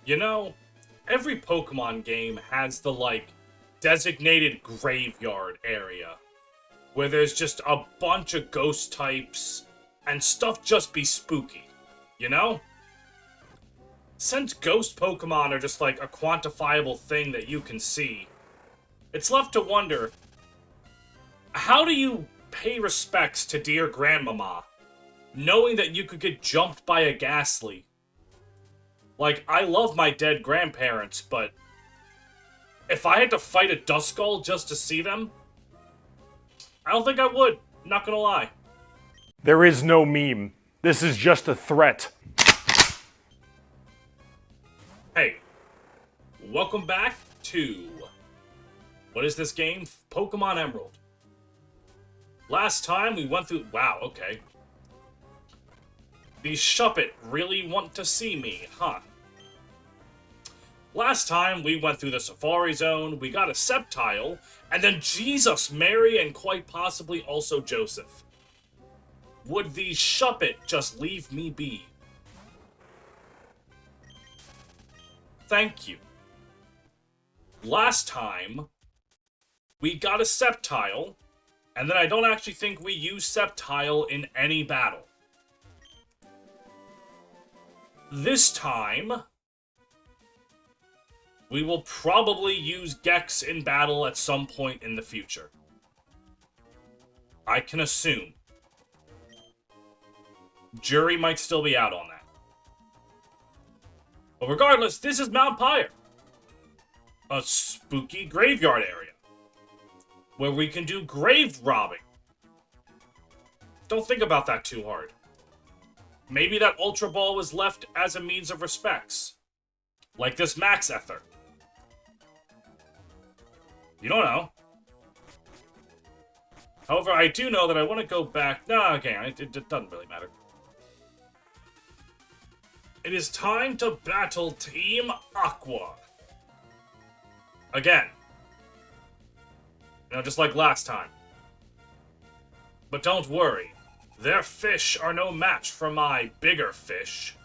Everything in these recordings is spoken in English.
You know, every Pokemon game has the, like, designated graveyard area, where there's just a bunch of ghost types, and stuff just be spooky, you know? Since ghost Pokemon are just like a quantifiable thing that you can see, it's left to wonder, how do you pay respects to dear Grandmama, knowing that you could get jumped by a Ghastly? Like, I love my dead grandparents, but if I had to fight a Duskull just to see them, I don't think I would, not gonna lie. There is no meme. This is just a threat. Hey, welcome back to... what is this game? Pokemon Emerald. Last time we went through... wow, okay. These Shuppet really want to see me, huh? Last time we went through the Safari Zone, we got a Sceptile, and then Jesus, Mary, and quite possibly also Joseph. Would these Shuppet just leave me be? Thank you. Last time, we got a Sceptile, and then I don't actually think we used Sceptile in any battle. This time, we will probably use Gex in battle at some point in the future. I can assume. Jury might still be out on that. But regardless, this is Mount Pyre. A spooky graveyard area. Where we can do grave robbing. Don't think about that too hard. Maybe that Ultra Ball was left as a means of respects. Like this Max Ether. You don't know. However, I do know that I want to go back... no, okay, it doesn't really matter. It is time to battle Team Aqua. Again. You know, just like last time. But don't worry. Their fish are no match for my bigger fish.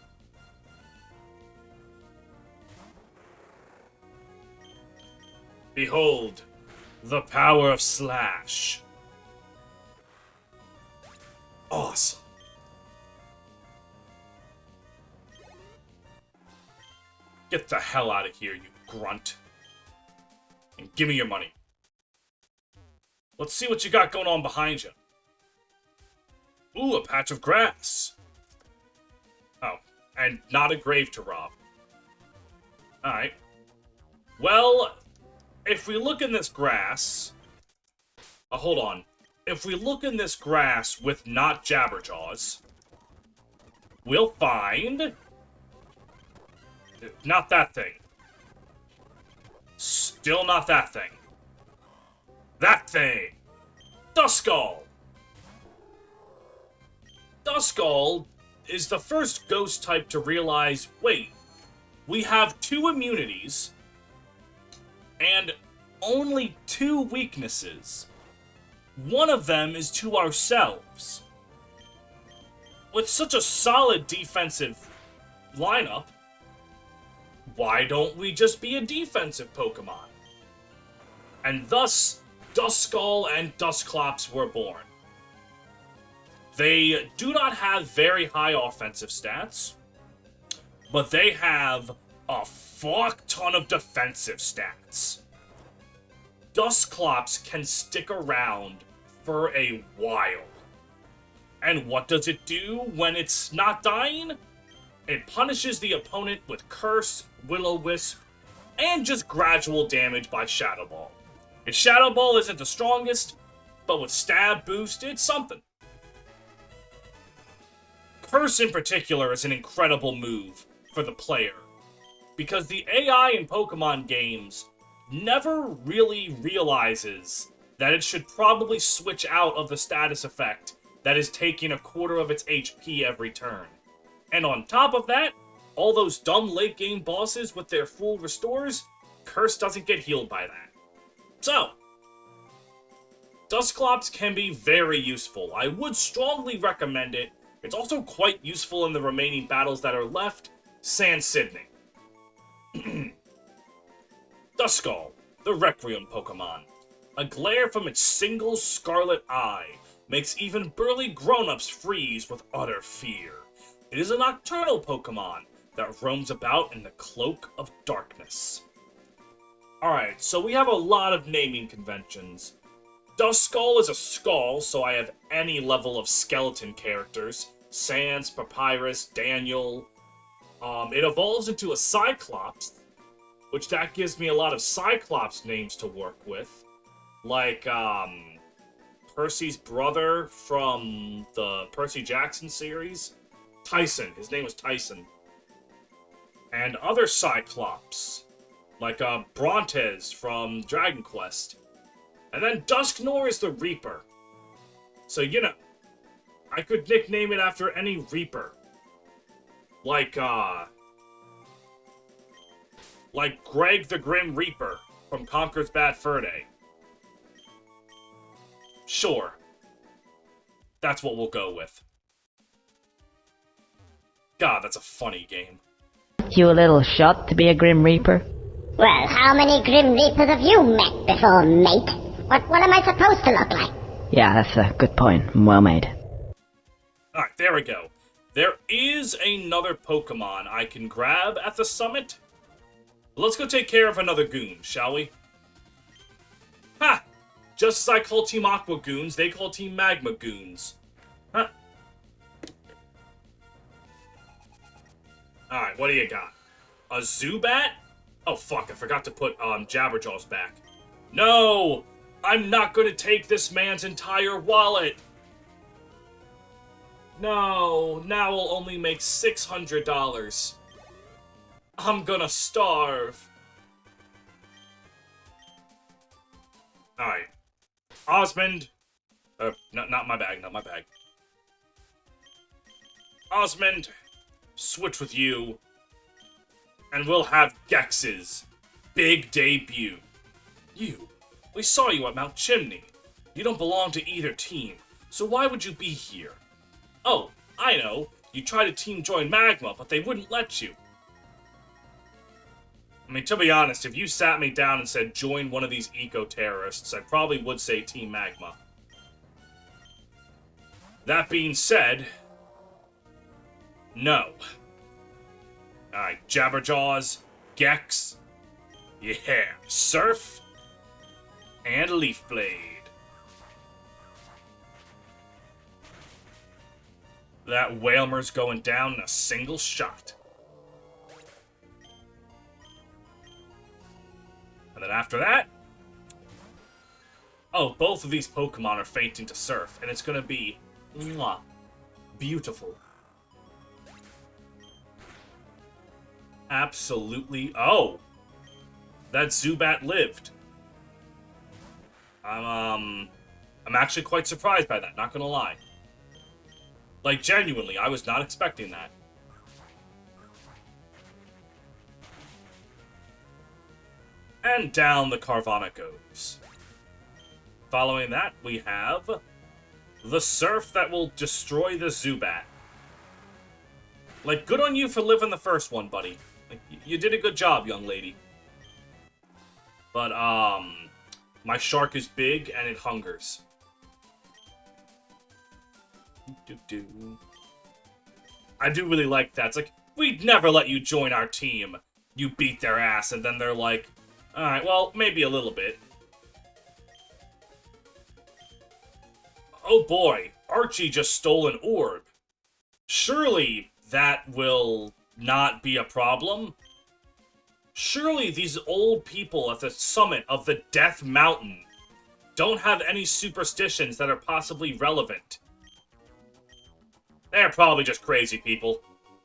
Behold, the power of Slash. Awesome. Get the hell out of here, you grunt. And give me your money. Let's see what you got going on behind you. Ooh, a patch of grass. Oh, and not a grave to rob. Alright. Well, if we look in this grass... hold on. If we look in this grass with not Jabberjaws, we'll find... not that thing. Still not that thing. That thing! Duskull! Duskull is the first ghost type to realize, wait, we have 2 immunities, and only 2 weaknesses. One of them is to ourselves. With such a solid defensive lineup, why don't we just be a defensive Pokemon? And thus, Duskull and Dusclops were born. They do not have very high offensive stats, but they have a fuck ton of defensive stats. Dusclops can stick around for a while. And what does it do when it's not dying? It punishes the opponent with Curse, Will-O-Wisp, and just gradual damage by Shadow Ball. Its Shadow Ball isn't the strongest, but with Stab Boost, it's something. Curse in particular is an incredible move for the player, because the AI in Pokemon games never really realizes that it should probably switch out of the status effect that is taking a quarter of its HP every turn. And on top of that, all those dumb late game bosses with their full restores, Curse doesn't get healed by that. So, Dusclops can be very useful. I would strongly recommend it. It's also quite useful in the remaining battles that are left. San Sydney. Duskull, the Requiem Pokemon. A glare from its single scarlet eye makes even burly grown-ups freeze with utter fear. It is a nocturnal Pokemon that roams about in the cloak of darkness. Alright, so we have a lot of naming conventions. Duskull is a skull, so I have any level of skeleton characters. Sans, Papyrus, Daniel. It evolves into a Cyclops, which that gives me a lot of Cyclops names to work with. Like, Percy's brother from the Percy Jackson series. Tyson. His name was Tyson. And other Cyclops. Like, Brontes from Dragon Quest. And then Dusknoir is the Reaper. So, you know, I could nickname it after any Reaper. Like Greg the Grim Reaper from Conker's Bad Fur Day. Sure. That's what we'll go with. God, that's a funny game. You a little shot to be a Grim Reaper? Well, how many Grim Reapers have you met before, mate? What am I supposed to look like? Yeah, that's a good point. Well made. Alright, there we go. There is another Pokemon I can grab at the summit. Let's go take care of another goon, shall we? Ha! Just as I call Team Aqua goons, they call Team Magma goons. Huh. Alright, what do you got? A Zubat? Oh fuck, I forgot to put Jabberjaws back. No! I'm not gonna take this man's entire wallet! No, now we'll only make $600. I'm gonna starve. Alright. Osmond. Not my bag, not my bag. Osmond, switch with you. And we'll have Gex's big debut. We saw you at Mount Chimney. You don't belong to either team, so why would you be here? Oh, I know. You tried to team join Magma, but they wouldn't let you. I mean, to be honest, if you sat me down and said join one of these eco-terrorists, I probably would say Team Magma. That being said, no. Alright, Jabberjaws, Gex, yeah, Surf, and Leaf Blade. That Whalmer's going down in a single shot. And then after that... Oh, both of these Pokemon are fainting to Surf, and it's gonna be... mwah, beautiful. Absolutely... Oh! That Zubat lived. I'm actually quite surprised by that, not gonna lie. Like, genuinely, I was not expecting that. And down the Carvana goes. Following that, we have the Surf that will destroy the Zubat. Like, good on you for living the first one, buddy. Like, you did a good job, young lady. But, my shark is big and it hungers. I do really like that. It's like, we'd never let you join our team. You beat their ass, and then they're like, alright, well, maybe a little bit. Oh boy, Archie just stole an orb. Surely that will not be a problem. Surely these old people at the summit of the Death Mountain don't have any superstitions that are possibly relevant. They're probably just crazy people.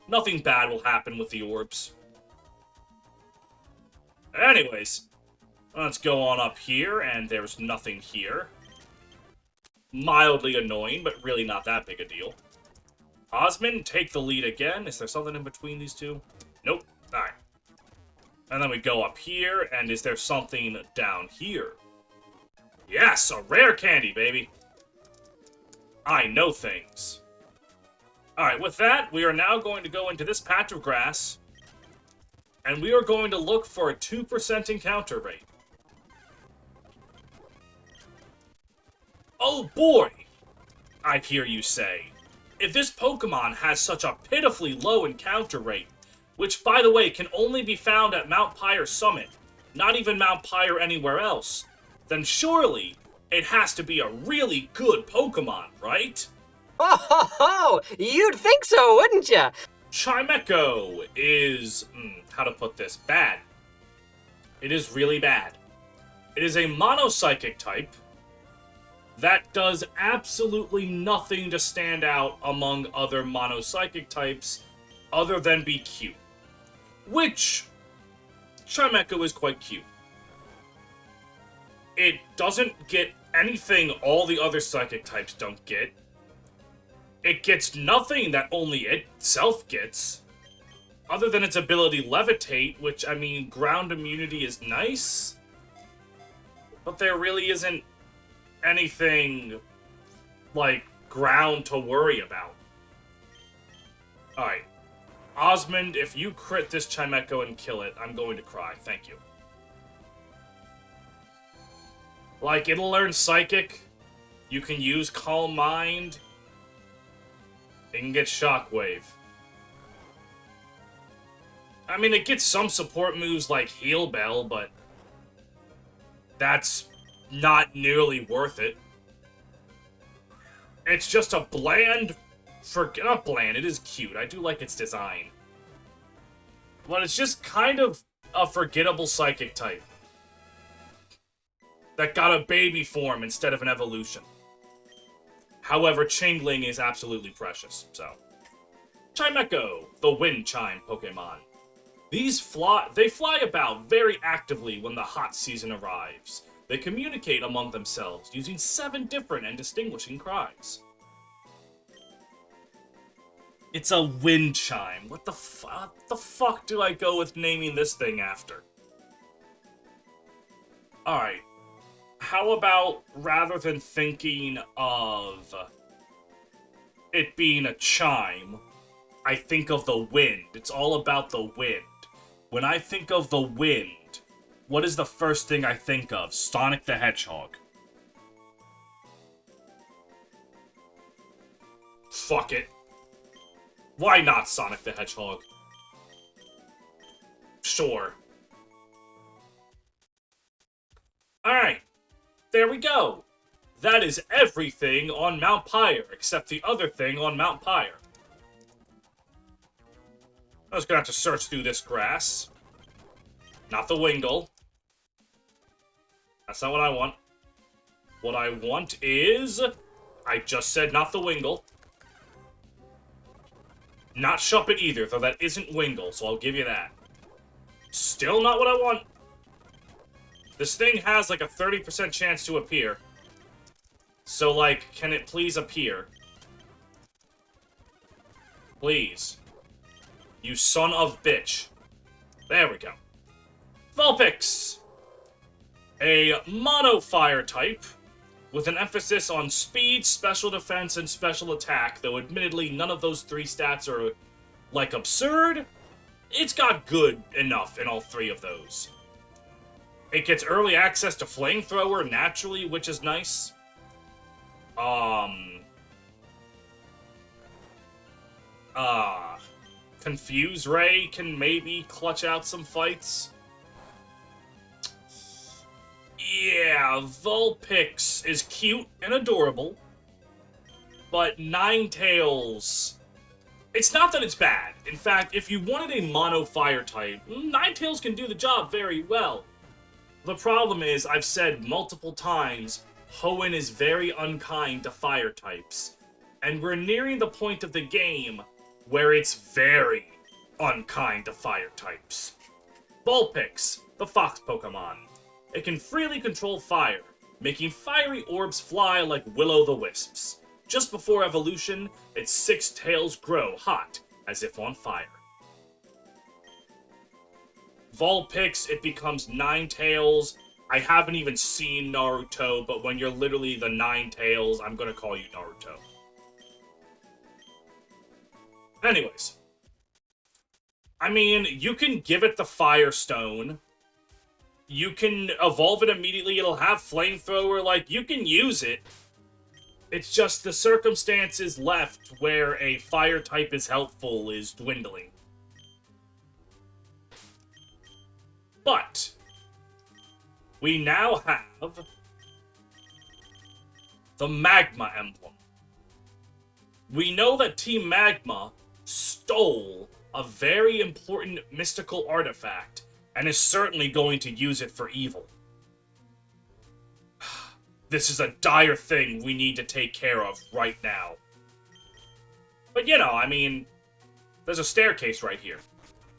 Nothing bad will happen with the orbs. Anyways, let's go on up here, and there's nothing here. Mildly annoying, but really not that big a deal. Osmond, take the lead again. Is there something in between these two? Nope. Alright. And then we go up here, and is there something down here? Yes, a rare candy, baby. I know things. Alright, with that, we are now going to go into this patch of grass And we are going to look for a 2% encounter rate. Oh boy, I hear you say. If this Pokemon has such a pitifully low encounter rate, which, by the way, can only be found at Mount Pyre Summit, not even Mount Pyre anywhere else, then surely it has to be a really good Pokemon, right? Oh, ho, ho! You'd think so, wouldn't ya? Chimecho is, how to put this, bad. It is really bad. It is a mono-psychic type that does absolutely nothing to stand out among other mono-psychic types other than be cute. Which, Chimecho is quite cute. It doesn't get anything all the other psychic types don't get. It gets nothing that only itself gets, other than its ability Levitate, which, I mean, ground immunity is nice, but there really isn't anything, like, ground to worry about. Alright. Osmond, if you crit this Chimecho and kill it, I'm going to cry. Thank you. Like, it'll learn Psychic. You can use Calm Mind. It can get Shockwave. I mean, it gets some support moves like Heal Bell, but that's not nearly worth it. It's just a bland... not bland, it is cute. I do like its design. But it's just kind of a forgettable Psychic type that got a baby form instead of an evolution. However, Chingling is absolutely precious, so. Chimecho, the Wind Chime Pokemon. They fly about very actively when the hot season arrives. They communicate among themselves using 7 different and distinguishing cries. It's a wind chime. What the fuck do I go with naming this thing after? Alright. How about, rather than thinking of it being a chime, I think of the wind. It's all about the wind. When I think of the wind, what is the first thing I think of? Sonic the Hedgehog. Fuck it. Why not Sonic the Hedgehog? Sure. Alright. There we go. That is everything on Mount Pyre, except the other thing on Mount Pyre. I was gonna have to search through this grass. Not the Wingull. That's not what I want. What I want is... I just said not the Wingull. Not Shuppet either, though that isn't Wingull, so I'll give you that. Still not what I want. This thing has, like, a 30% chance to appear. So, like, can it please appear? Please. You son of bitch. There we go. Vulpix! A mono-fire type, with an emphasis on speed, special defense, and special attack, though admittedly none of those 3 stats are, like, absurd. It's got good enough in all 3 of those. It gets early access to Flamethrower naturally, which is nice. Confuse Ray can maybe clutch out some fights. Yeah, Vulpix is cute and adorable. But Ninetales... It's not that it's bad. In fact, if you wanted a mono-fire type, Ninetales can do the job very well. The problem is, I've said multiple times, Hoenn is very unkind to fire types. And we're nearing the point of the game where it's very unkind to fire types. Vulpix, the fox Pokemon. It can freely control fire, making fiery orbs fly like will-o'-the-wisps. Just before evolution, its 6 tails grow hot, as if on fire. Vulpix, it becomes Ninetales. I haven't even seen Naruto, but when you're literally the Ninetales, I'm gonna call you Naruto. Anyways. I mean, you can give it the Firestone. You can evolve it immediately. It'll have Flamethrower. Like, you can use it. It's just the circumstances left where a fire type is helpful is dwindling. But we now have the Magma Emblem. We know that Team Magma stole a very important mystical artifact and is certainly going to use it for evil. This is a dire thing we need to take care of right now. But you know, I mean, there's a staircase right here.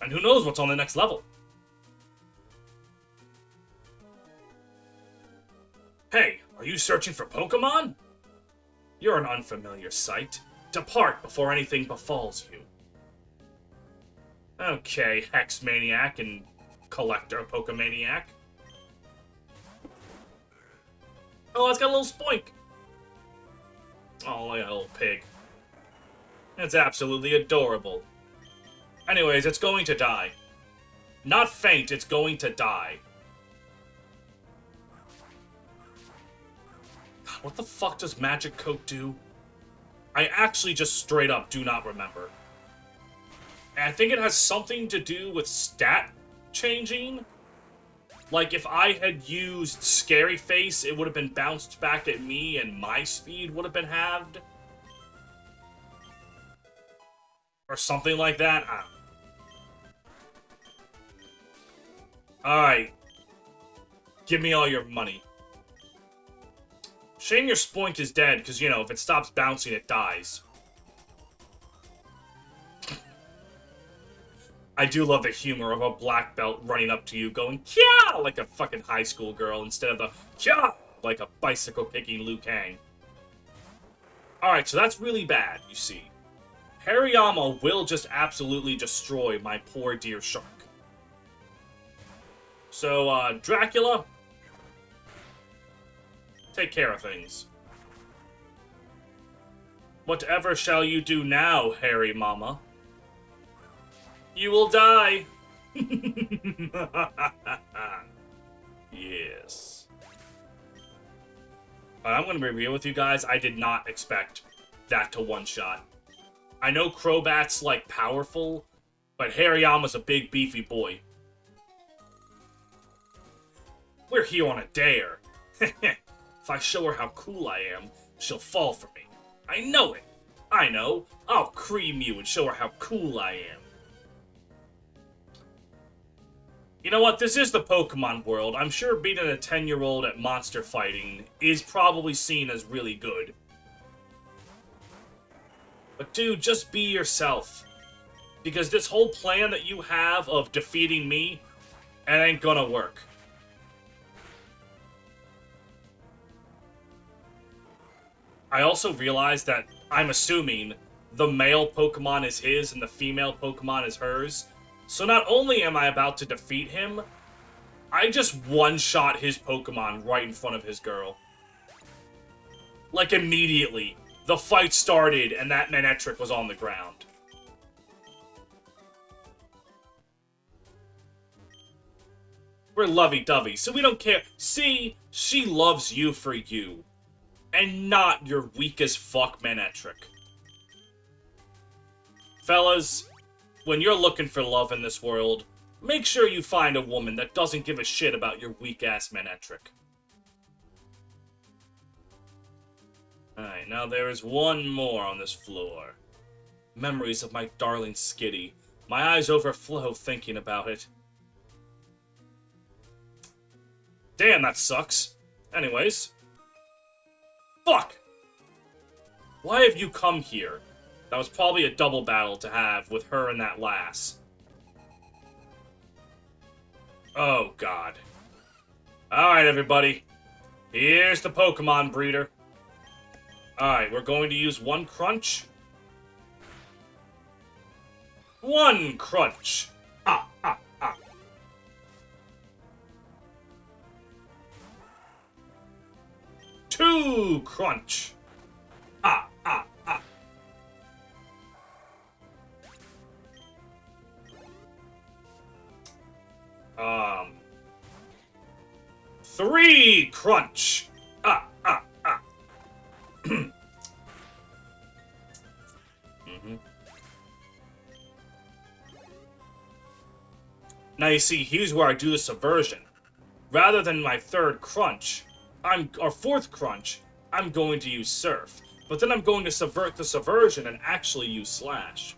And who knows what's on the next level? Hey, are you searching for Pokemon? You're an unfamiliar sight. Depart before anything befalls you. Okay, Hex Maniac and Collector Pokemaniac. Oh, it's got a little spoink. Oh, like a little pig. It's absolutely adorable. Anyways, it's going to die. Not faint, it's going to die. God, what the fuck does Magic Coat do? I actually just straight up do not remember. And I think it has something to do with stat changing. Like, if I had used Scary Face, it would have been bounced back at me and my speed would have been halved. Or something like that. I don't know. Alright. Give me all your money. Shame your Spoink is dead, because, you know, if it stops bouncing, it dies. I do love the humor of a black belt running up to you going, "Kya!" like a fucking high school girl, instead of the "Kya!" like a bicycle-kicking Liu Kang. Alright, so that's really bad, you see. Hariyama will just absolutely destroy my poor dear shark. So, Dracula, take care of things. Whatever shall you do now, Harry Mama? You will die. Yes. But I'm going to be real with you guys. I did not expect that to one-shot. I know Crobat's, like, powerful, but Hariyama's a big, beefy boy. We're here on a dare. If I show her how cool I am, she'll fall for me. I know it. I know. I'll cream you and show her how cool I am. You know what? This is the Pokemon world. I'm sure beating a 10-year-old at monster fighting is probably seen as really good. But dude, just be yourself. Because this whole plan that you have of defeating me, it ain't gonna work. I also realized that I'm assuming the male Pokemon is his and the female Pokemon is hers. So not only am I about to defeat him, I just one-shot his Pokemon right in front of his girl. Like, immediately. The fight started and that Manectric was on the ground. We're lovey-dovey, so we don't care. See, she loves you for you. And not your weak-as-fuck Manectric. Fellas, when you're looking for love in this world, make sure you find a woman that doesn't give a shit about your weak-ass Manectric. Alright, now there is one more on this floor. Memories of my darling Skitty. My eyes overflow thinking about it. Damn, that sucks. Anyways. Fuck! Why have you come here? That was probably a double battle to have with her and that lass. Oh, God. Alright, everybody. Here's the Pokemon breeder. Alright, we're going to use one crunch. One crunch. Ah, ah, ah. Two crunch. Ah, ah, ah. 3 crunch. Now you see, here's where I do the subversion. Rather than my 3rd crunch, or 4th crunch, I'm going to use surf. But then I'm going to subvert the subversion and actually use slash.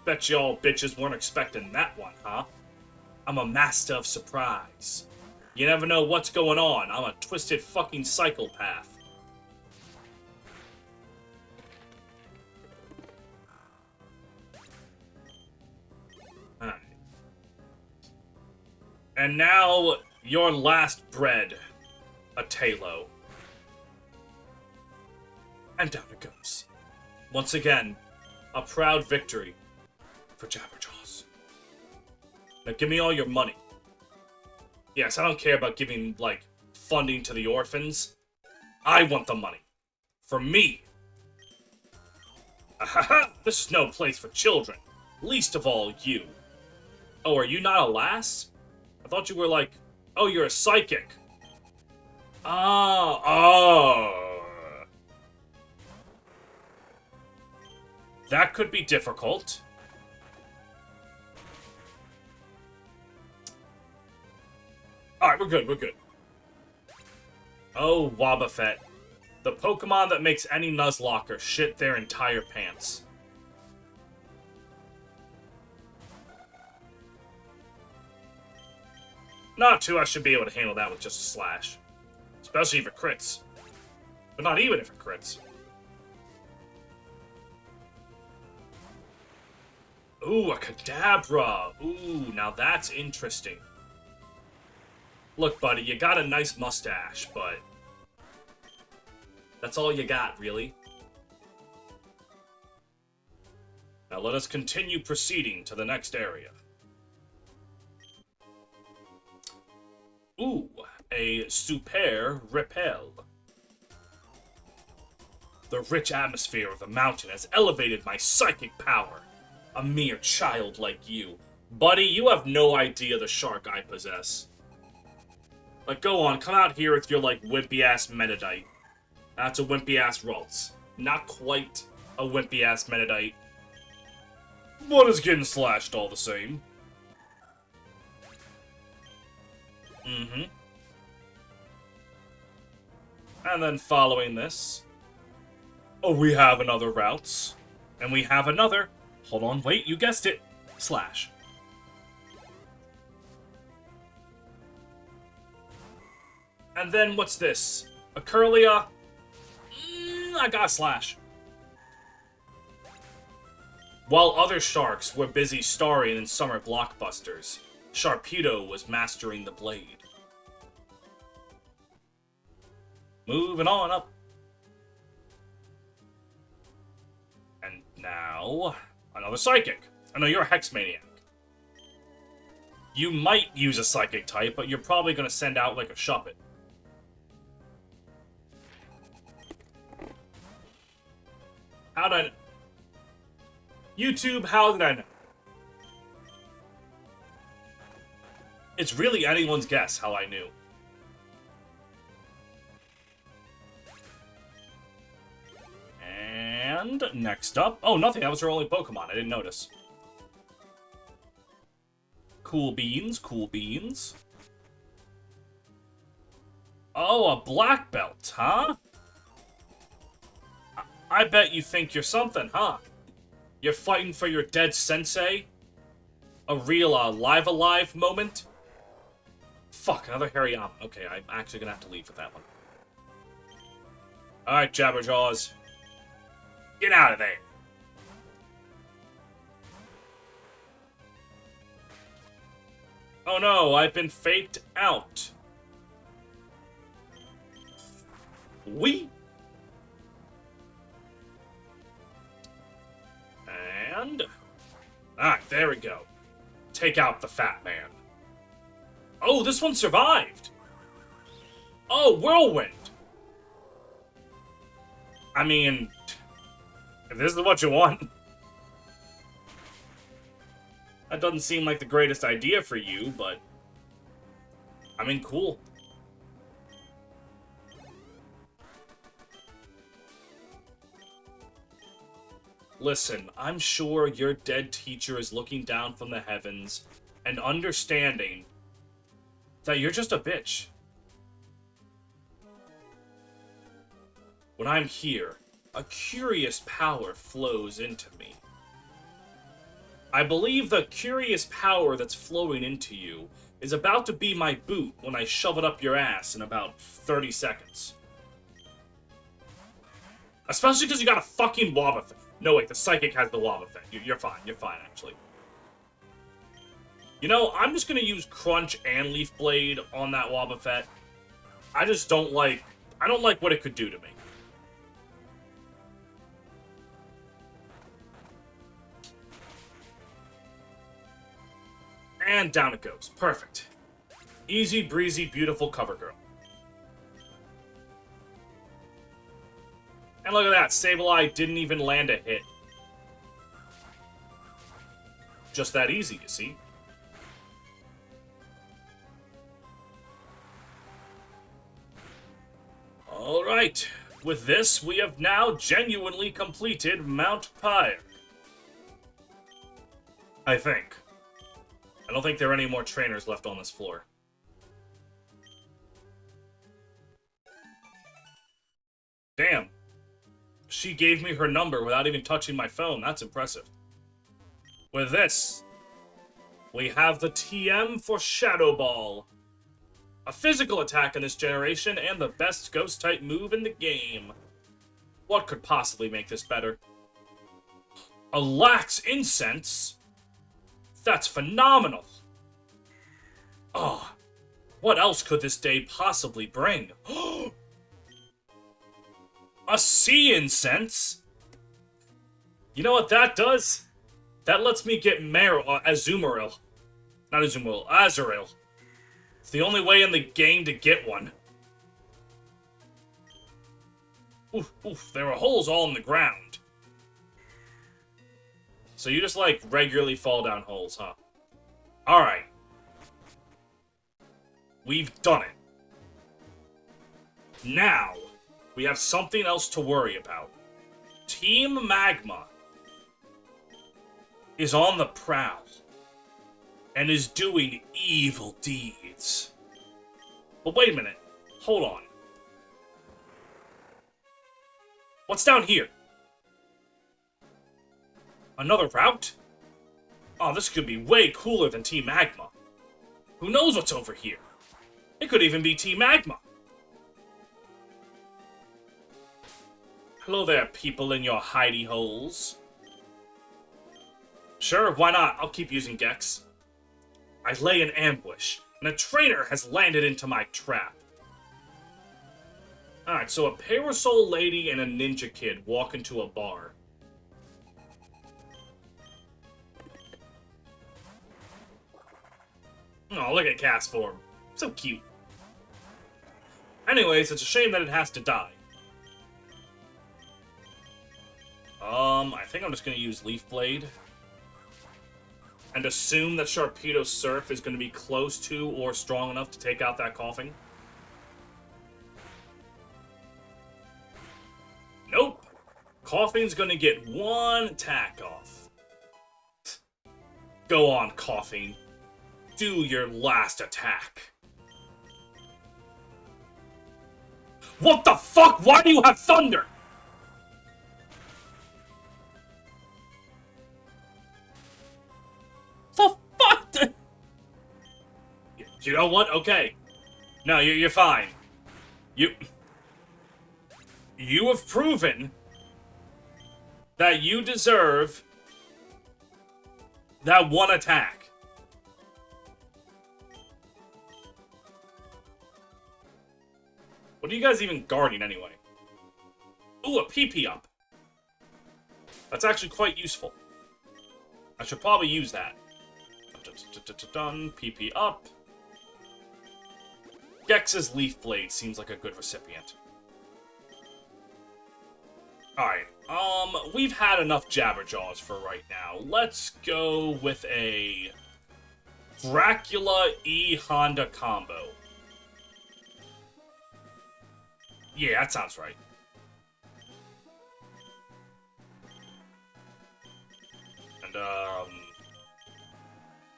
Bet y'all bitches weren't expecting that one, huh? I'm a master of surprise. You never know what's going on. I'm a twisted fucking psychopath. Alright. And now, your last bread. A Talo. And down it goes. Once again, a proud victory for Jabberjaws. Now give me all your money. Yes, I don't care about giving, like, funding to the orphans. I want the money. For me. Ahaha! This is no place for children. Least of all you. Oh, are you not a lass? I thought you were like... Oh, you're a psychic. Oh. That could be difficult. Alright, we're good, we're good. Oh, Wobbuffet. The Pokemon that makes any Nuzlocker shit their entire pants. Not too, I should be able to handle that with just a slash. Especially if it crits. But not even if it crits. Ooh, a Kadabra. Ooh, now that's interesting. Look, buddy, you got a nice mustache, but... that's all you got, really. Now let us continue proceeding to the next area. Ooh, a Super Repel. The rich atmosphere of the mountain has elevated my psychic power. A mere child like you. Buddy, you have no idea the shark I possess. Like, go on, come out here with your, like, wimpy-ass Medidite. That's a wimpy-ass Ralts. Not quite a wimpy-ass Medidite. But it's getting slashed all the same. Mm-hmm. And then following this... oh, we have another Ralts. And we have another... hold on, wait, you guessed it. Slash. And then, what's this? A Curlia? I got a slash. While other sharks were busy starring in summer blockbusters, Sharpedo was mastering the blade. Moving on up. And now, another Psychic. I know you're a Hex Maniac. You might use a Psychic type, but you're probably going to send out like a Shuppet. How did I know? YouTube, how did I know? It's really anyone's guess how I knew. And next up... oh, nothing. That was her only Pokemon. I didn't notice. Cool beans, cool beans. Oh, a black belt, huh? I bet you think you're something, huh? You're fighting for your dead sensei? A real live alive moment? Fuck, another Hariyama. Okay, I'm actually gonna have to leave with that one. Alright, Jabberjaws. Get out of there. Oh no, I've been faked out. Wee! And... alright, there we go. Take out the fat man. Oh, this one survived! Oh, Whirlwind! I mean... if this is what you want... That doesn't seem like the greatest idea for you, but... I mean, cool. Listen, I'm sure your dead teacher is looking down from the heavens and understanding that you're just a bitch. When I'm here, a curious power flows into me. I believe the curious power that's flowing into you is about to be my boot when I shove it up your ass in about 30 seconds. Especially because you got a fucking Wobbuffet. No, wait, the Psychic has the Wobbuffet. You're fine. You're fine, actually. You know, I'm just going to use Crunch and Leaf Blade on that Wobbuffet. I just don't like... I don't like what it could do to me. And down it goes. Perfect. Easy breezy, beautiful cover girl. And look at that, Sableye didn't even land a hit. Just that easy, you see. Alright, with this, we have now genuinely completed Mount Pyre. I think. I don't think there are any more trainers left on this floor. Damn. She gave me her number without even touching my phone. That's impressive. With this, we have the TM for Shadow Ball. A physical attack in this generation and the best ghost-type move in the game. What could possibly make this better? A Lax Incense? That's phenomenal. Oh, what else could this day possibly bring? A Sea Incense? You know what that does? That lets me get Azumarill. Not Azumarill, Azurill. It's the only way in the game to get one. Oof, oof, there are holes all in the ground. So you just, like, regularly fall down holes, huh? Alright. We've done it. Now, we have something else to worry about. Team Magma is on the prowl and is doing evil deeds. But wait a minute. Hold on. What's down here? Another route? Oh, this could be way cooler than Team Magma. Who knows what's over here? It could even be Team Magma. Hello there, people in your hidey holes. Sure, why not? I'll keep using Gex. I lay in ambush, and a trainer has landed into my trap. Alright, so a Parasol lady and a ninja kid walk into a bar. Oh, look at Cast Form. So cute. Anyways, it's a shame that it has to die. I think I'm just going to use Leaf Blade. And assume that Sharpedo Surf is going to be close to or strong enough to take out that coughing. Nope. Coughing's going to get one attack off. Go on, Coughing. Do your last attack. What the fuck? Why do you have thunder? The fuck? You know what? Okay. No, you're fine. You have proven that you deserve that one attack. What are you guys even guarding anyway? Ooh, a PP up. That's actually quite useful. I should probably use that. Done. PP up. Gex's Leaf Blade seems like a good recipient. Alright, We've had enough Jabberjaws for right now. Let's go with a Dracula E Honda combo. Yeah, that sounds right. And,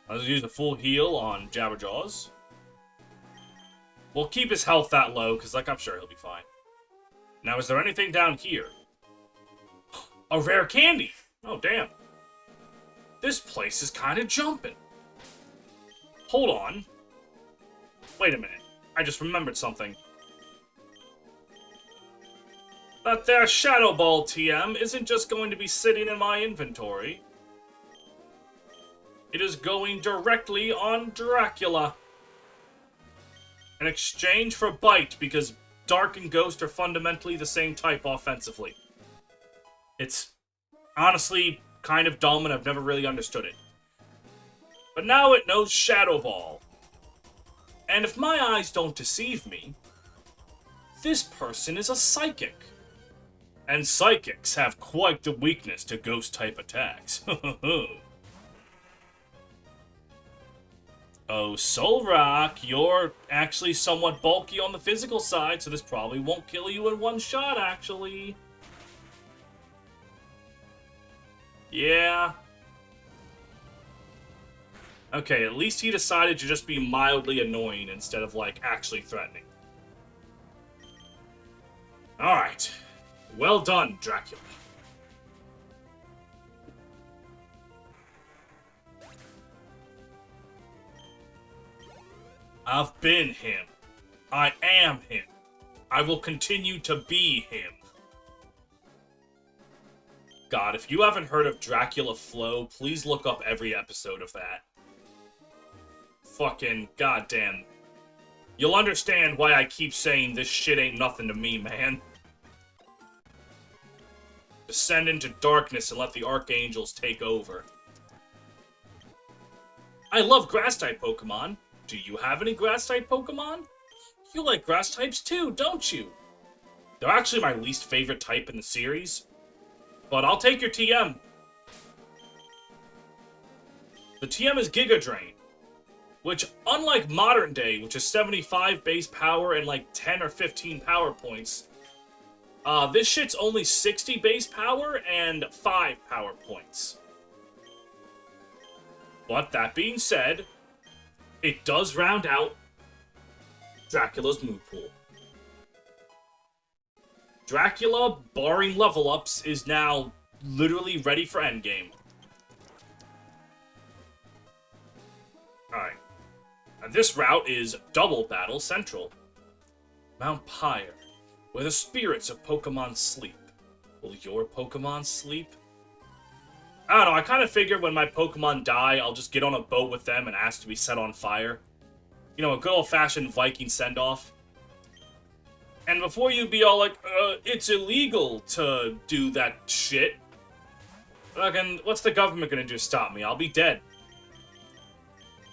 let's use a full heal on Jabberjaws. We'll keep his health that low, because, like, I'm sure he'll be fine. Now, is there anything down here? A rare candy! Oh, damn. This place is kind of jumping. Hold on. Wait a minute. I just remembered something. That there Shadow Ball TM isn't just going to be sitting in my inventory. It is going directly on Dracula. In exchange for Bite, because Dark and Ghost are fundamentally the same type offensively. It's honestly kind of dumb, and I've never really understood it. But now it knows Shadow Ball. And if my eyes don't deceive me, this person is a Psychic. And Psychics have quite the weakness to Ghost-type attacks. Oh, Solrock, you're actually somewhat bulky on the physical side, so this probably won't kill you in one shot, actually. Yeah. Okay, at least he decided to just be mildly annoying instead of, like, actually threatening. Alright. Well done, Dracula. I've been him. I am him. I will continue to be him. God, if you haven't heard of Dracula Flow, please look up every episode of that. Fucking goddamn. You'll understand why I keep saying this shit ain't nothing to me, man. Descend into darkness and let the Archangels take over. I love Grass-type Pokemon. Do you have any Grass-type Pokemon? You like Grass types too, don't you? They're actually my least favorite type in the series. But I'll take your TM. The TM is Giga Drain, which, unlike modern day, which is 75 base power and like 10 or 15 power points, this shit's only 60 base power and 5 power points. But that being said, it does round out Dracula's move pool. Dracula, barring level ups, is now literally ready for endgame. Alright. And this route is Double Battle Central. Mount Pyre, where the spirits of Pokemon sleep. Will your Pokemon sleep? I don't know, I kind of figure when my Pokemon die, I'll just get on a boat with them and ask to be set on fire. You know, a good old-fashioned Viking send-off. And before you be all like, it's illegal to do that shit. Fucking, what's the government gonna do to stop me? I'll be dead.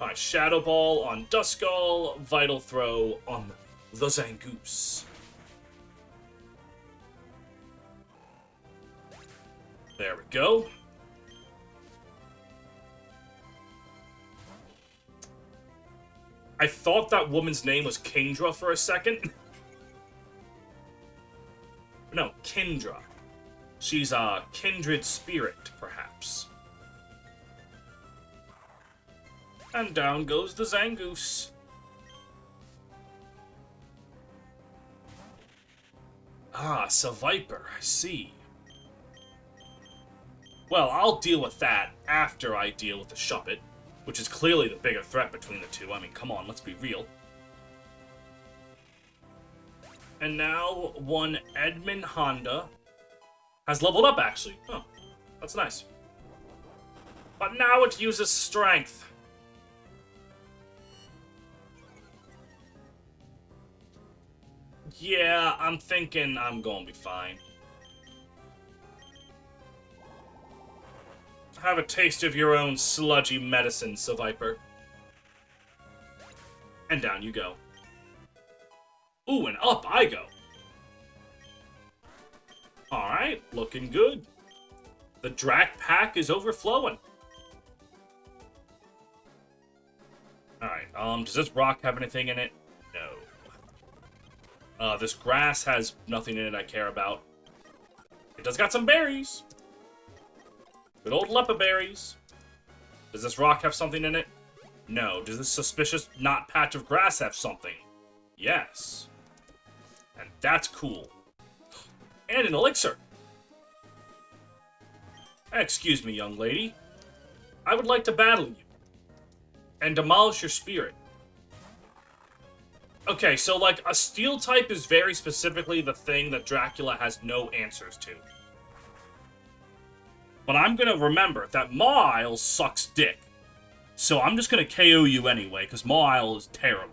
Alright, Shadow Ball on Duskull, Vital Throw on the Zangoose. There we go. I thought that woman's name was Kingdra for a second. No, Kindra. She's a kindred spirit, perhaps. And down goes the Zangoose. Ah, Seviper, I see. Well, I'll deal with that after I deal with the Shuppet, which is clearly the bigger threat between the two. I mean, come on, let's be real. And now, one Edmund Honda has leveled up, actually. Oh, that's nice. But now it uses Strength. Yeah, I'm thinking I'm gonna be fine. Have a taste of your own sludgy medicine, Seviper. And down you go. Ooh, and up I go. Alright, looking good. The Drac pack is overflowing. Alright, does this rock have anything in it? No. This grass has nothing in it I care about. It does got some berries. Good old lepa berries. Does this rock have something in it? No. Does this suspicious not patch of grass have something? Yes. And that's cool. And an elixir. Excuse me, young lady. I would like to battle you. And demolish your spirit. Okay, so, like, a steel type is very specifically the thing that Dracula has no answers to. But I'm gonna remember that Maw sucks dick. So I'm just gonna KO you anyway, because Maw is terrible.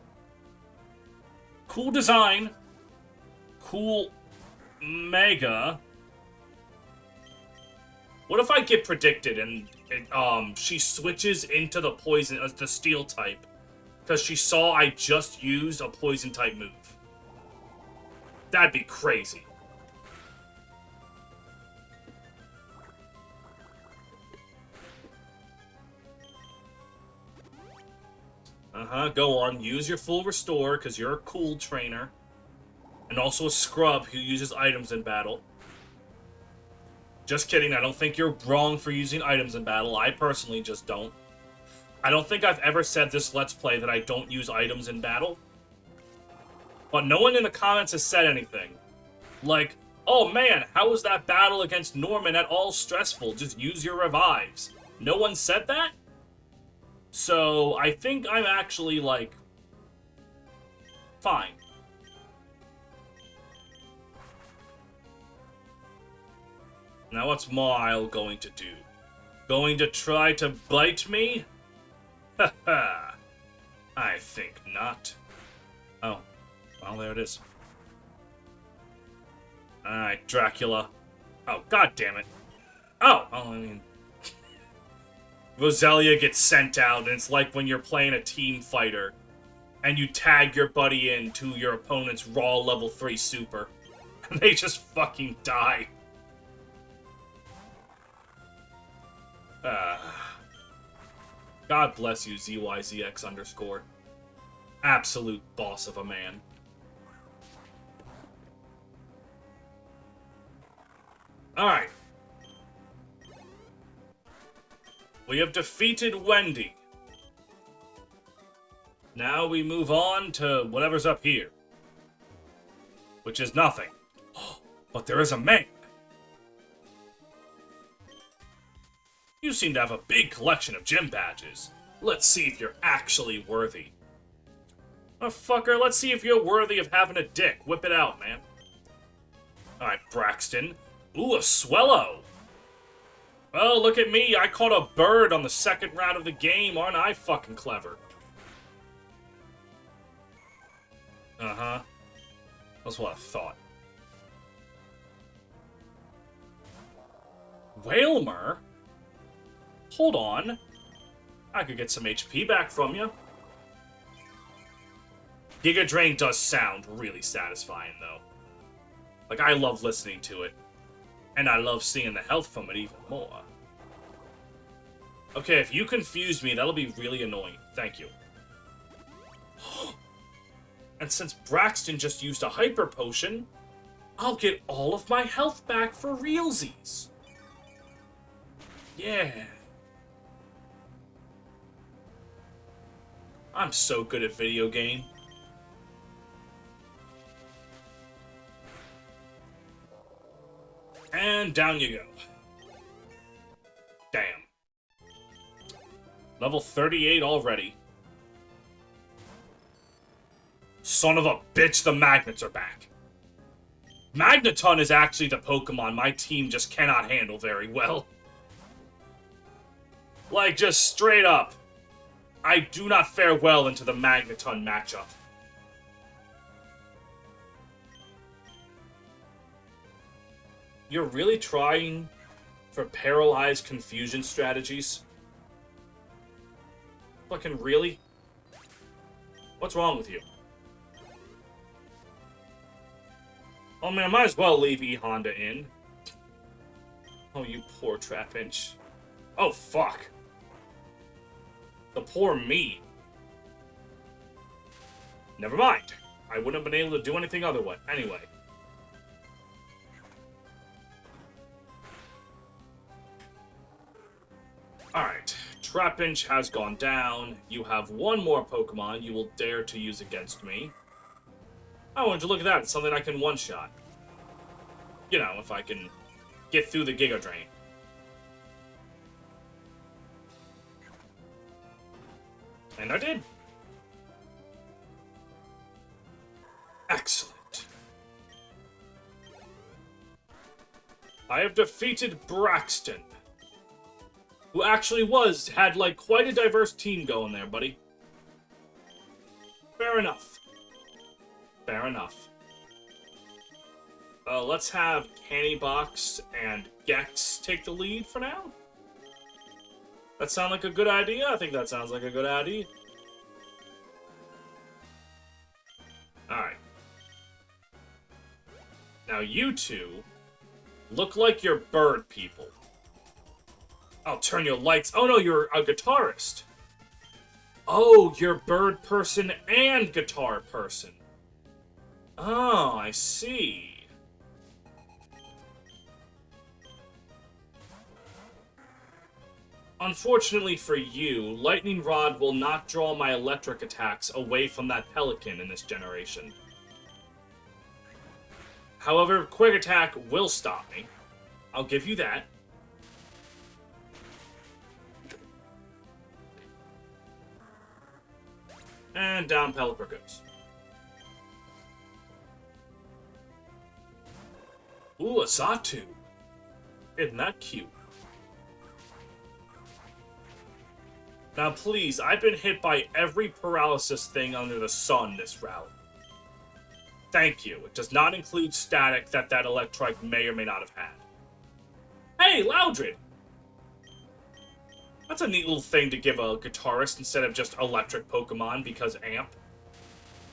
Cool design. Cool mega. What if I get predicted and she switches into the poison, the steel type, because she saw I just used a poison type move? That'd be crazy. Go on. Use your full restore, because you're a cool trainer. And also a scrub who uses items in battle. Just kidding, I don't think you're wrong for using items in battle. I personally just don't. I don't think I've ever said this Let's Play that I don't use items in battle. But no one in the comments has said anything. Like, oh man, how was that battle against Norman at all stressful? Just use your revives. No one said that? So, I think I'm actually, like, fine. Now what's Maw going to do? Going to try to bite me? Haha. I think not. Oh. Well, there it is. Alright, Dracula. Oh, god damn it. Oh, well, I mean... Roselia gets sent out, and it's like when you're playing a team fighter, and you tag your buddy into your opponent's raw level 3 super, and they just fucking die. God bless you, ZYZX_. Absolute boss of a man. Alright. We have defeated Wendy. Now we move on to whatever's up here. Which is nothing. But there is a man. You seem to have a big collection of gym badges. Let's see if you're actually worthy. Oh, fucker, let's see if you're worthy of having a dick. Whip it out, man. Alright, Braxton. Ooh, a Swellow. Oh, look at me. I caught a bird on the second round of the game. Aren't I fucking clever? Uh-huh. That's what I thought. Whalmer? Hold on. I could get some HP back from you. Giga Drain does sound really satisfying, though. Like, I love listening to it. And I love seeing the health from it even more. Okay, if you confuse me, that'll be really annoying. Thank you. And since Braxton just used a Hyper Potion, I'll get all of my health back for realsies. Yeah. I'm so good at video game. And down you go. Damn. Level 38 already. Son of a bitch, the Magnets are back. Magneton is actually the Pokemon my team just cannot handle very well. Like, just straight up. I do not fare well into the Magneton matchup. You're really trying for paralyzed confusion strategies? Fucking really? What's wrong with you? I mean, I might as well leave E-Honda in. Oh, you poor Trapinch. Oh, fuck. The poor me. Never mind. I wouldn't have been able to do anything otherwise. Anyway. Alright. Trapinch has gone down. You have one more Pokemon you will dare to use against me. Oh, would you look at that? It's something I can one-shot. You know, if I can get through the Giga Drain. And I did. Excellent. I have defeated Braxton. Who actually had like quite a diverse team going there, buddy. Fair enough. Fair enough. Let's have Cannybox and Gex take the lead for now. That sound like a good idea? I think that sounds like a good idea. Alright. Now you two look like you're bird people. I'll turn your lights. Oh no, you're a guitarist. Oh, you're bird person and guitar person. Oh, I see. Unfortunately for you, Lightning Rod will not draw my electric attacks away from that Pelican in this generation. However, Quick Attack will stop me. I'll give you that. And down Pelipper goes. Ooh, a Xatu. Isn't that cute? Now please, I've been hit by every paralysis thing under the sun this route. Thank you. It does not include static that Electrike may or may not have had. Hey, Loudred! That's a neat little thing to give a guitarist instead of just electric Pokemon, because amp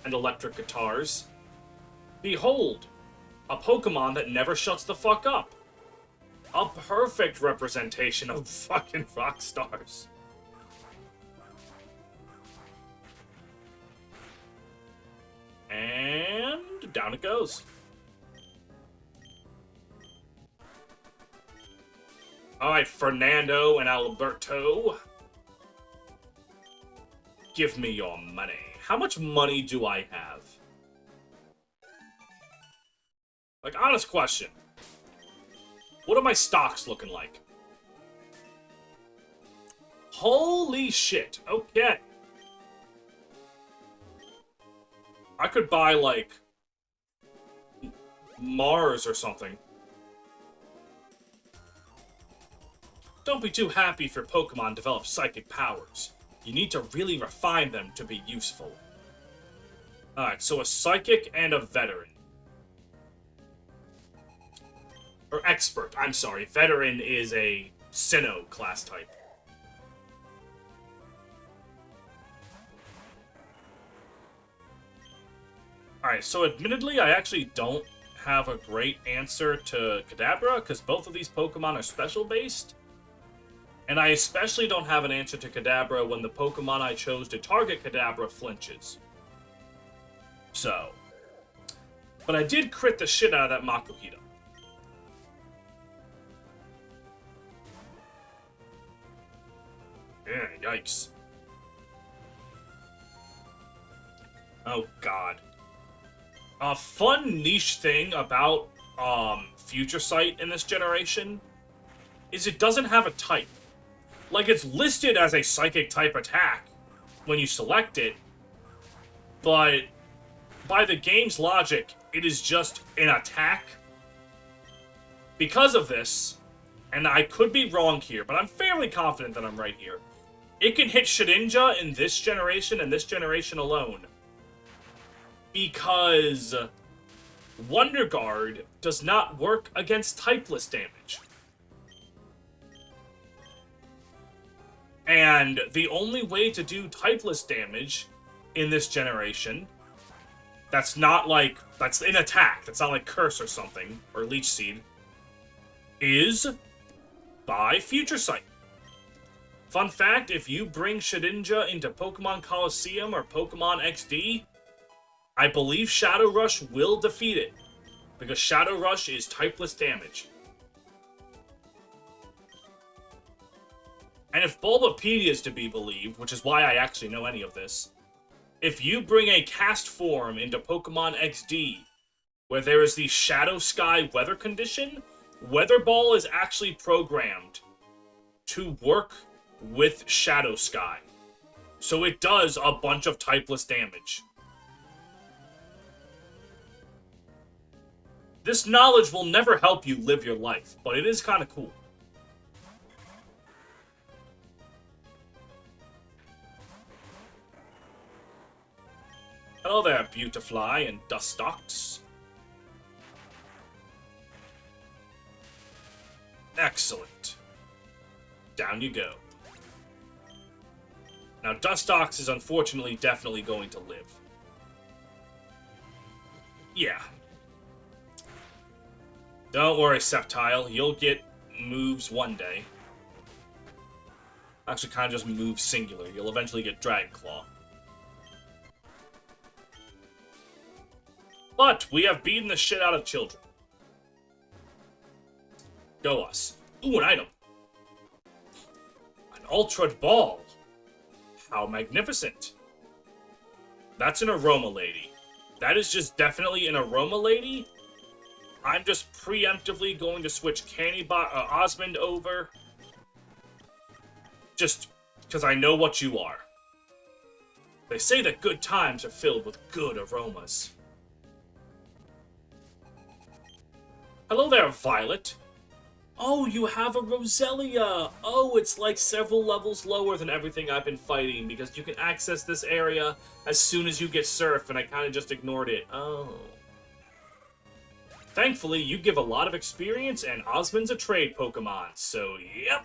and electric guitars. Behold, a Pokemon that never shuts the fuck up. A perfect representation of fucking rock stars. And down it goes. Alright, Fernando and Alberto. Give me your money. How much money do I have? Like, honest question. What are my stocks looking like? Holy shit. Okay. I could buy, like, Mars or something. Don't be too happy if your Pokemon develop psychic powers. You need to really refine them to be useful. Alright, so a Psychic and a Veteran. Or Expert, I'm sorry. Veteran is a Sinnoh class type. Alright, so admittedly, I actually don't have a great answer to Kadabra, because both of these Pokemon are special-based. And I especially don't have an answer to Kadabra when the Pokemon I chose to target Kadabra flinches. So. But I did crit the shit out of that Makuhita. Yeah, yikes. Oh, God. A fun niche thing about Future Sight in this generation is it doesn't have a type. Like, it's listed as a Psychic type attack when you select it, but by the game's logic, it is just an attack. Because of this, and I could be wrong here, but I'm fairly confident that I'm right here, it can hit Shedinja in this generation and this generation alone. Because Wonder Guard does not work against typeless damage. And the only way to do typeless damage in this generation, that's not like, that's an attack, that's not like Curse or something, or Leech Seed, is by Future Sight. Fun fact, if you bring Shedinja into Pokemon Coliseum or Pokemon XD, I believe Shadow Rush will defeat it, because Shadow Rush is typeless damage. And if Bulbapedia is to be believed, which is why I actually know any of this, if you bring a cast form into Pokemon XD, where there is the Shadow Sky weather condition, Weather Ball is actually programmed to work with Shadow Sky. So it does a bunch of typeless damage. This knowledge will never help you live your life, but it is kind of cool. Hello there, Beautifly and Dustox. Excellent. Down you go. Now, Dustox is unfortunately definitely going to live. Yeah. Don't worry, Sceptile. You'll get moves one day. Actually, kind of just moves singular. You'll eventually get Dragon Claw. But we have beaten the shit out of children. Go us. Ooh, an item. An Ultra Ball. How magnificent. That's an Aroma Lady. That is just definitely an Aroma Lady. I'm just preemptively going to switch Osmond over. Just because I know what you are. They say that good times are filled with good aromas. Hello there, Violet. Oh, you have a Roselia! Oh, it's like several levels lower than everything I've been fighting, because you can access this area as soon as you get Surf, and I kind of just ignored it. Oh. Thankfully, you give a lot of experience, and Osmond's a trade Pokemon, so yep.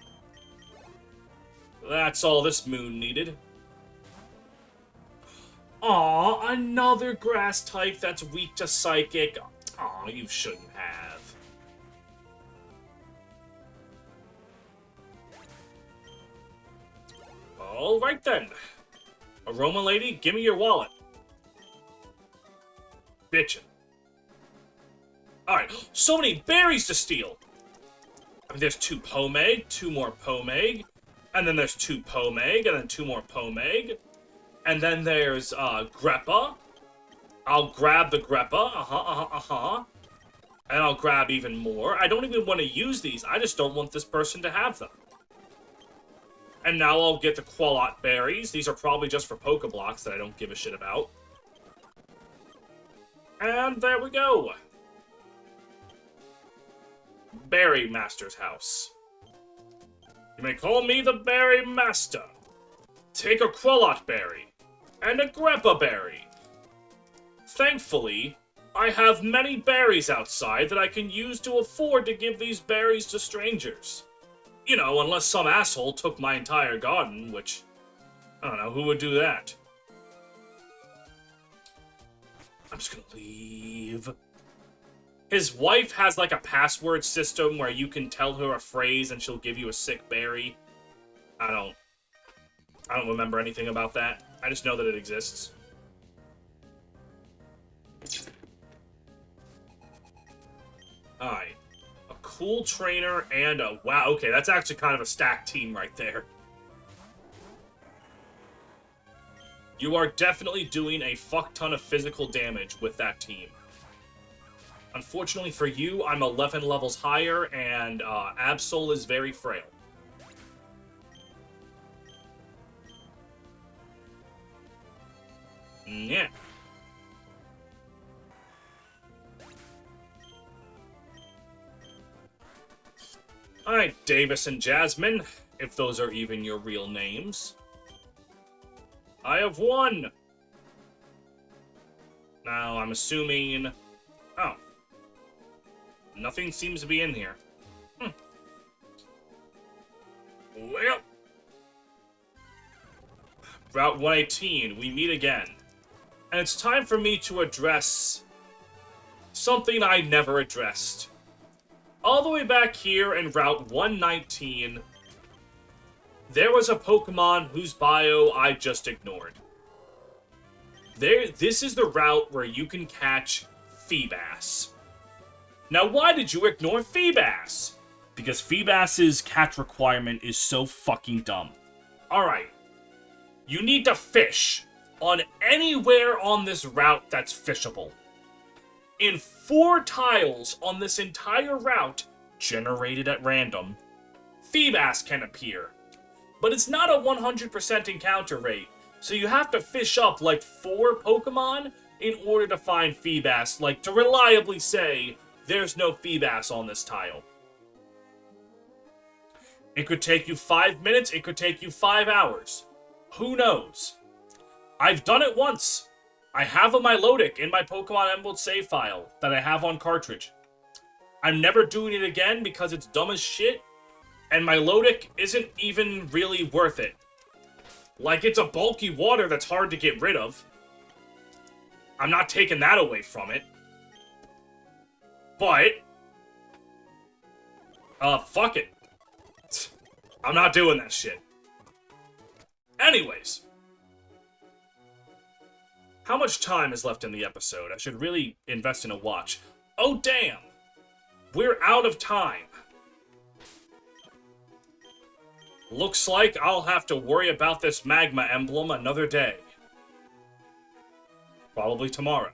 That's all this moon needed. Aw, another grass type that's weak to Psychic. Aw, you shouldn't have. Alright then. Aroma Lady, give me your wallet. Bitchin'. Alright, so many berries to steal! I mean, there's 2 Pomeg, 2 more Pomeg, and then there's 2 Pomeg, and then 2 more Pomeg, and then there's, Greppa. I'll grab the Greppa, and I'll grab even more. I don't even want to use these, I just don't want this person to have them. And now I'll get the Qualot berries. These are probably just for Pokeblocks that I don't give a shit about. And there we go. Berry Master's house. You may call me the Berry Master. Take a Qualot berry and a Greppa berry. Thankfully, I have many berries outside that I can use to afford to give these berries to strangers. You know, unless some asshole took my entire garden, which, I don't know, who would do that? I'm just gonna leave. His wife has, like, a password system where you can tell her a phrase and she'll give you a sick berry. I don't remember anything about that. I just know that it exists. Alright. Cool trainer and a... Wow, okay, that's actually kind of a stacked team right there. You are definitely doing a fuck ton of physical damage with that team. Unfortunately for you, I'm 11 levels higher, and Absol is very frail. Yeah. Alright, Davis and Jasmine, if those are even your real names. I have won! Now, I'm assuming... Oh. Nothing seems to be in here. Well... Route 118, we meet again. And it's time for me to address... something I never addressed. all the way back here in Route 119, there was a Pokemon whose bio I just ignored. This is the route where you can catch Feebas. Now, why did you ignore Feebas? Because Feebas's catch requirement is so fucking dumb. Alright. You need to fish on anywhere on this route that's fishable. In 4 tiles on this entire route, generated at random, Feebas can appear. But it's not a 100% encounter rate, so you have to fish up like 4 Pokemon in order to find Feebas, like to reliably say, there's no Feebas on this tile. It could take you 5 minutes, it could take you 5 hours. Who knows? I've done it once. I have a Milotic in my Pokemon Emerald save file that I have on cartridge. I'm never doing it again because it's dumb as shit, and Milotic isn't even really worth it. Like, it's a bulky water that's hard to get rid of. I'm not taking that away from it. But, fuck it. I'm not doing that shit. Anyways. How much time is left in the episode? I should really invest in a watch. Oh, damn! We're out of time. Looks like I'll have to worry about this magma emblem another day. Probably tomorrow.